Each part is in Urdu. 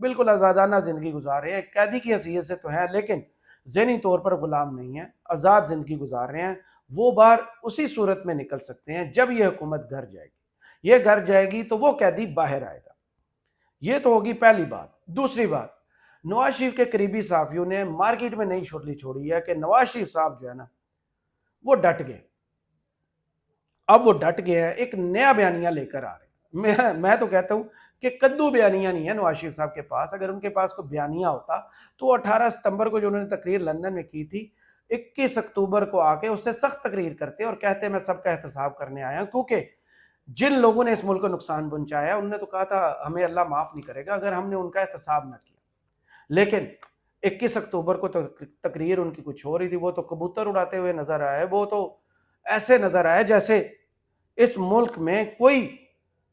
بالکل آزادانہ زندگی گزار رہے ہیں، ایک قیدی کی حیثیت سے تو ہیں لیکن ذہنی طور پر غلام نہیں ہیں، آزاد زندگی گزار رہے ہیں۔ وہ باہر اسی صورت میں نکل سکتے ہیں جب یہ حکومت گھر جائے گی، یہ گھر جائے گی تو وہ قیدی باہر آئے گا۔ یہ تو ہوگی پہلی بات۔ دوسری بات، نواز شریف کے قریبی صحافیوں نے مارکیٹ میں نئی شرلی چھوڑی ہے کہ نواز شریف صاحب جو ہے نا وہ ڈٹ گئے۔ اب وہ ڈٹ گئے ہیں، ایک نیا بیانیہ لے کر آ رہے ہیں۔ میں تو کہتا ہوں کہ کدو بیانیہ نہیں ہے نواز شریف صاحب کے پاس۔ اگر ان کے پاس کوئی بیانیہ ہوتا تو 18 ستمبر کو جو انہوں نے تقریر لندن میں کی تھی، 21 اکتوبر کو آ کے اس سے سخت تقریر کرتے اور کہتے میں سب کا احتساب کرنے آیا ہوں، کیونکہ جن لوگوں نے اس ملک کو نقصان پہنچایا انہوں نے تو کہا تھا ہمیں اللہ معاف نہیں کرے گا اگر ہم نے ان کا احتساب نہ کیا۔ لیکن 21 اکتوبر کو تقریر ان کی کچھ ہو رہی تھی، وہ تو کبوتر اڑاتے ہوئے نظر آئے، وہ تو ایسے نظر آئے جیسے اس ملک میں کوئی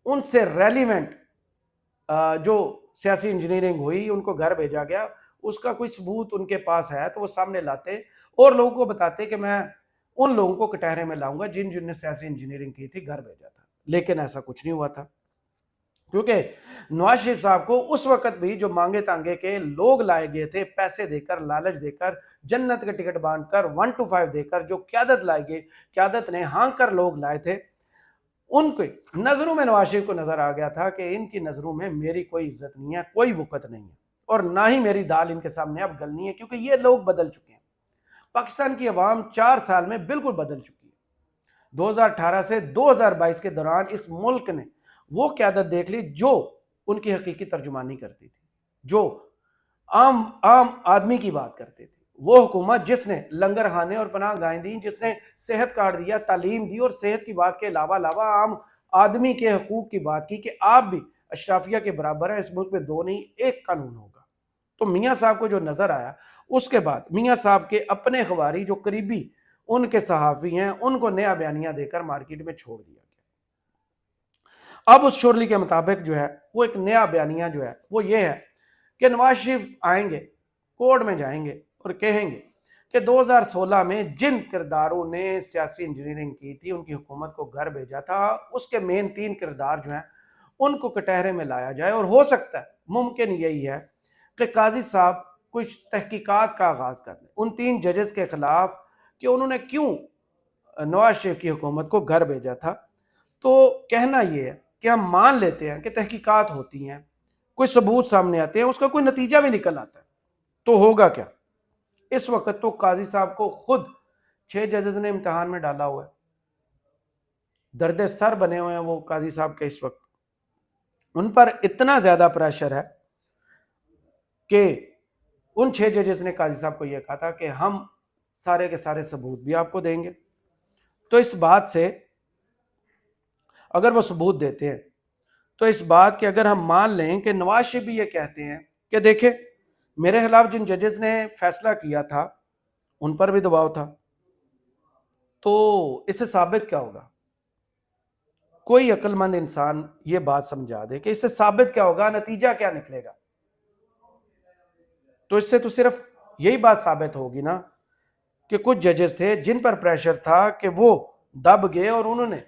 ان سے ریلیونٹ جو سیاسی انجینئرنگ ہوئی ان کو گھر بھیجا گیا، اس کا کوئی ثبوت ان کے پاس ہے تو وہ سامنے لاتے اور لوگوں کو بتاتے کہ میں ان لوگوں کو کٹہرے میں لاؤں گا جن نے سیاسی انجینئرنگ کی تھی، گھر بھیجا تھا۔ لیکن ایسا کچھ نہیں ہوا تھا، کیونکہ نواز شریف صاحب کو اس وقت بھی جو مانگے تانگے کے لوگ لائے گئے تھے، پیسے دے کر، لالچ دے کر، جنت کے ٹکٹ بانٹ کر، 1 to 5 دے کر جو قیادت لائے گئے، قیادت نے ہانک کر لوگ لائے تھے، ان کے نظروں میں نواز شریف کو نظر آ گیا تھا کہ ان کی نظروں میں میری کوئی عزت نہیں ہے، کوئی وقت نہیں ہے، اور نہ ہی میری دال ان کے سامنے اب گلنی ہے، کیونکہ یہ لوگ بدل چکے ہیں۔ پاکستان کی عوام 4 سال میں بالکل بدل چکی ہے۔ 2018 سے 2022 کے دوران اس ملک نے وہ قیادت دیکھ لی جو ان کی حقیقی ترجمانی کرتی تھی، جو عام آدمی کی بات کرتے تھے، وہ حکومت جس نے لنگر خانے اور پناہ گاہیں دی، جس نے صحت کارڈ دیا، تعلیم دی، اور صحت کی بات کے علاوہ عام آدمی کے حقوق کی بات کی کہ آپ بھی اشرافیہ کے برابر ہیں، اس ملک میں 2 نہیں 1 قانون ہوگا۔ تو میاں صاحب کو جو نظر آیا، اس کے بعد میاں صاحب کے اپنے اخباری جو قریبی ان کے صحافی ہیں ان کو نیا بیانیہ دے کر مارکیٹ میں چھوڑ دیا گیا۔ اب اس شرلی کے مطابق جو ہے وہ ایک نیا بیانیہ جو ہے وہ یہ ہے کہ نواز شریف آئیں گے، کورٹ میں جائیں گے اور کہیں گے کہ 2016 میں جن کرداروں نے سیاسی انجینئرنگ کی تھی، ان کی حکومت کو گھر بھیجا تھا، اس کے مین 3 کردار جو ہیں ان کو کٹہرے میں لایا جائے، اور ہو سکتا ہے ممکن یہی ہے کہ قاضی صاحب کچھ تحقیقات کا آغاز کر دیں ان 3 ججز کے خلاف کہ انہوں نے کیوں نواز شریف کی حکومت کو گھر بھیجا تھا۔ تو کہنا یہ ہے کہ ہم مان لیتے ہیں کہ تحقیقات ہوتی ہیں، کوئی ثبوت سامنے آتے ہیں، اس کا کوئی نتیجہ بھی نکل آتا ہے، تو ہوگا کیا؟ اس وقت تو قاضی صاحب کو خود 6 ججز نے امتحان میں ڈالا ہوا ہے، درد سر بنے ہوئے ہیں وہ قاضی صاحب کے اس وقت، ان پر اتنا زیادہ پریشر ہے کہ ان 6 ججز نے قاضی صاحب کو یہ کہا تھا کہ ہم سارے کے سارے ثبوت بھی آپ کو دیں گے۔ تو اس بات سے اگر وہ ثبوت دیتے ہیں تو اس بات کہ اگر ہم مان لیں کہ نواز شریف بھی یہ کہتے ہیں کہ دیکھیں میرے خلاف جن ججز نے فیصلہ کیا تھا ان پر بھی دباؤ تھا، تو اس سے ثابت کیا ہوگا؟ کوئی عقل مند انسان یہ بات سمجھا دے کہ اس سے ثابت کیا ہوگا، نتیجہ کیا نکلے گا؟ تو اس سے تو صرف یہی بات ثابت ہوگی نا کہ کچھ ججز تھے جن پر پریشر تھا کہ وہ دب گئے اور انہوں نے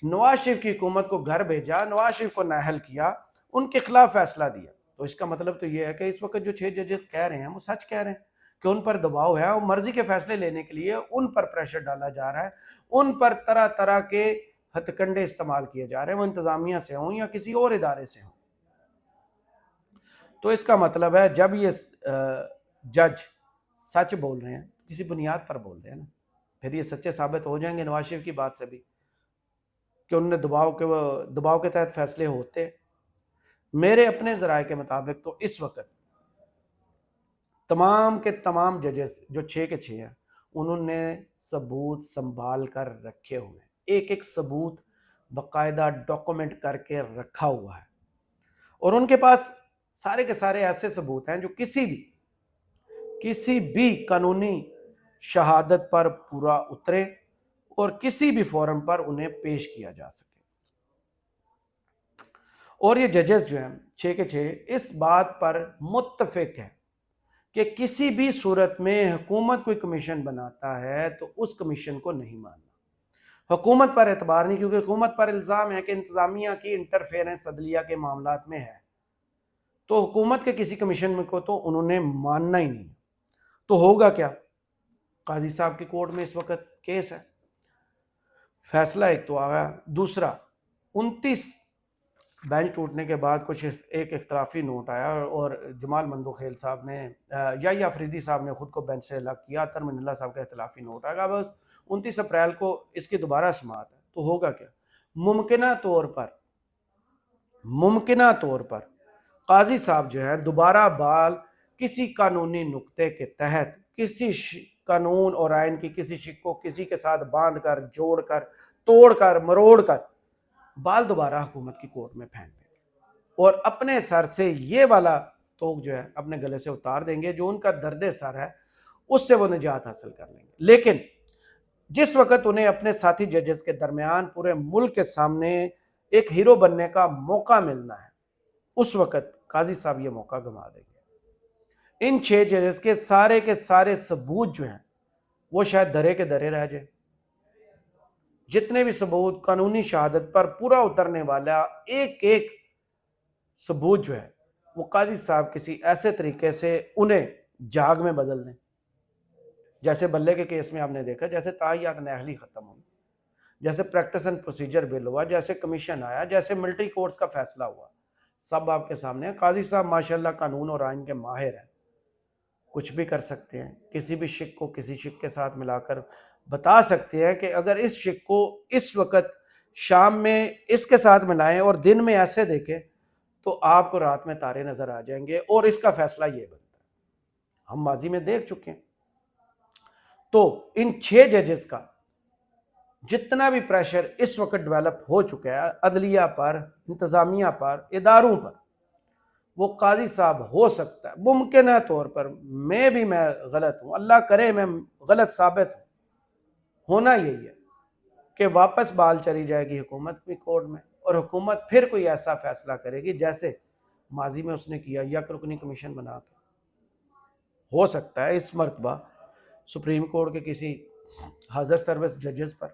نواز شریف کی حکومت کو گھر بھیجا، نواز شریف کو نااہل کیا، ان کے خلاف فیصلہ دیا۔ تو اس کا مطلب تو یہ ہے کہ اس وقت جو 6 ججز کہہ رہے ہیں وہ سچ کہہ رہے ہیں کہ ان پر دباؤ ہے، اور مرضی کے فیصلے لینے کے لیے ان پر پریشر ڈالا جا رہا ہے، ان پر طرح طرح کے ہتھ کنڈے استعمال کیے جا رہے ہیں، وہ انتظامیہ سے ہوں یا کسی اور ادارے سے ہوں۔ تو اس کا مطلب ہے جب یہ جج سچ بول رہے ہیں کسی بنیاد پر بول رہے ہیں نا، پھر یہ سچے ثابت ہو جائیں گے نواز شریف کی بات سے بھی کہ انہوں نے دباؤ کے تحت فیصلے ہوتے۔ میرے اپنے ذرائع کے مطابق تو اس وقت تمام کے تمام ججز جو 6 کے 6 ہیں انہوں نے ثبوت سنبھال کر رکھے ہوئے ہیں، ایک ایک ثبوت باقاعدہ ڈاکومنٹ کر کے رکھا ہوا ہے، اور ان کے پاس سارے کے سارے ایسے ثبوت ہیں جو کسی بھی قانونی شہادت پر پورا اترے اور کسی بھی فورم پر انہیں پیش کیا جا سکے۔ اور یہ ججز جو ہیں 6 کے 6 اس بات پر متفق ہیں کہ کسی بھی صورت میں حکومت کوئی کمیشن بناتا ہے تو اس کمیشن کو نہیں ماننا، حکومت پر اعتبار نہیں، کیونکہ حکومت پر الزام ہے کہ انتظامیہ کی انٹرفیرنس عدلیہ کے معاملات میں ہے۔ تو حکومت کے کسی کمیشن میں کو تو انہوں نے ماننا ہی نہیں. تو ہوگا کیا؟ قاضی صاحب کی کورٹ میں اس وقت کیس ہے، فیصلہ ایک تو آ گیا. دوسرا 29 بینچ ٹوٹنے کے بعد کچھ ایک اختلافی نوٹ آیا اور جمال مندوخیل صاحب نے یا افریدی صاحب نے خود کو بینچ سے الگ کیا، اطہر من اللہ صاحب کا اختلافی نوٹ آئے گا. اب 29 اپریل کو اس کی دوبارہ سماعت ہے. تو ہوگا کیا؟ ممکنہ طور پر قاضی صاحب جو ہے دوبارہ بال کسی قانونی نقطے کے تحت کسی قانون اور آئین کی کسی شق کو کسی کے ساتھ باندھ کر، جوڑ کر، توڑ کر، مروڑ کر بال دوبارہ حکومت کی کورٹ میں پھینک دیں گے اور اپنے سر سے یہ والا توق جو ہے اپنے گلے سے اتار دیں گے. جو ان کا درد سر ہے اس سے وہ نجات حاصل کر لیں گے. لیکن جس وقت انہیں اپنے ساتھی ججز کے درمیان پورے ملک کے سامنے ایک ہیرو بننے کا موقع ملنا ہے، اس وقت قاضی صاحب یہ موقع گنوا دیں گے. ان 6 ججز کے سارے ثبوت جو ہیں وہ شاید درے کے درے رہ جائیں. جتنے بھی ثبوت قانونی شہادت پر پورا اترنے والا ایک ایک ثبوت جو ہے وہ قاضی صاحب کسی ایسے طریقے سے انہیں جاگ میں بدل دیں. جیسے بلے کے کیس میں آپ نے دیکھا، جیسے تاحیات نااہلی ختم ہوئی، جیسے پریکٹس اینڈ پروسیجر بل ہوا، جیسے کمیشن آیا، جیسے ملٹری کورٹس کا فیصلہ ہوا، سب آپ کے سامنے ہیں. قاضی صاحب ماشاءاللہ قانون اور آئین کے ماہر ہیں، کچھ بھی کر سکتے ہیں. کسی بھی شق کو کسی شق کے ساتھ ملا کر بتا سکتے ہیں کہ اگر اس شق کو اس وقت شام میں اس کے ساتھ ملائیں اور دن میں ایسے دیکھیں تو آپ کو رات میں تارے نظر آ جائیں گے اور اس کا فیصلہ یہ بنتا ہے. ہم ماضی میں دیکھ چکے ہیں. تو ان 6 ججز کا جتنا بھی پریشر اس وقت ڈیولپ ہو چکا ہے عدلیہ پر، انتظامیہ پر، اداروں پر، وہ قاضی صاحب ہو سکتا ہے ممکنہ طور پر، میں غلط ہوں، اللہ کرے میں غلط ثابت ہوں، ہونا یہی ہے کہ واپس بال چلی جائے گی حکومت کی کورٹ میں اور حکومت پھر کوئی ایسا فیصلہ کرے گی جیسے ماضی میں اس نے کیا یک رکنی کمیشن بنا کے. ہو سکتا ہے اس مرتبہ سپریم کورٹ کے کسی حاضر سروس ججز پر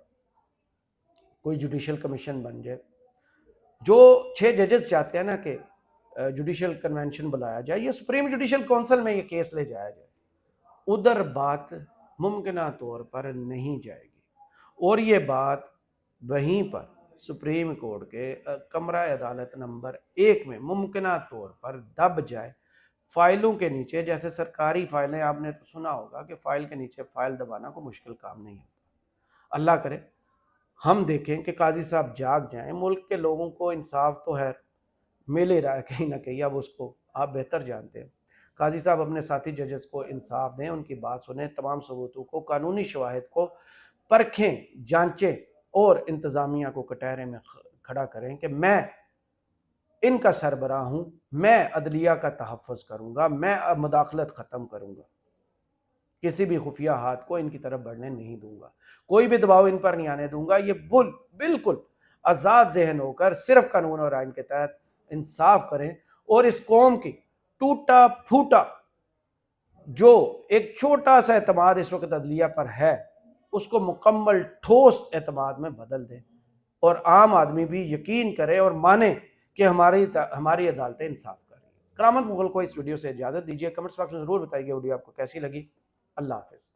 کوئی جوڈیشل کمیشن بن جائے. جو 6 ججز چاہتے ہیں نا کہ جوڈیشل کنونشن بلایا جائے، یہ سپریم جوڈیشل کونسل میں یہ کیس لے جایا جائے، ادھر بات ممکنہ طور پر نہیں جائے گی اور یہ بات وہیں پر سپریم کورٹ کے کمرہ عدالت نمبر 1 میں ممکنہ طور پر دب جائے. فائلوں کے نیچے، جیسے سرکاری فائلیں آپ نے تو سنا ہوگا کہ فائل کے نیچے فائل دبانا کوئی مشکل کام نہیں ہوتا. اللہ کرے ہم دیکھیں کہ قاضی صاحب جاگ جائیں. ملک کے لوگوں کو انصاف تو ہے مل ہی رہا ہے کہیں نہ کہیں، اب اس کو آپ بہتر جانتے ہیں. قاضی صاحب اپنے ساتھی ججز کو انصاف دیں، ان کی بات سنیں، تمام ثبوتوں کو، قانونی شواہد کو پرکھیں، جانچیں اور انتظامیہ کو کٹہرے میں کھڑا کریں کہ میں ان کا سربراہ ہوں، میں عدلیہ کا تحفظ کروں گا، میں مداخلت ختم کروں گا، کسی بھی خفیہ ہاتھ کو ان کی طرف بڑھنے نہیں دوں گا، کوئی بھی دباؤ ان پر نہیں آنے دوں گا. یہ بالکل آزاد ذہن ہو کر صرف قانون اور آئین کے تحت انصاف کریں اور اس قوم کی ٹوٹا پھوٹا جو ایک چھوٹا سا اعتماد اس وقت عدلیہ پر ہے اس کو مکمل ٹھوس اعتماد میں بدل دیں اور عام آدمی بھی یقین کرے اور مانے کہ ہماری عدالتیں انصاف کر رہی ہیں. کرامت مغل کو اس ویڈیو سے اجازت دیجیے. کمنٹس باکس میں ضرور بتائیے ویڈیو آپ کو کیسی لگی. اللہ حافظ.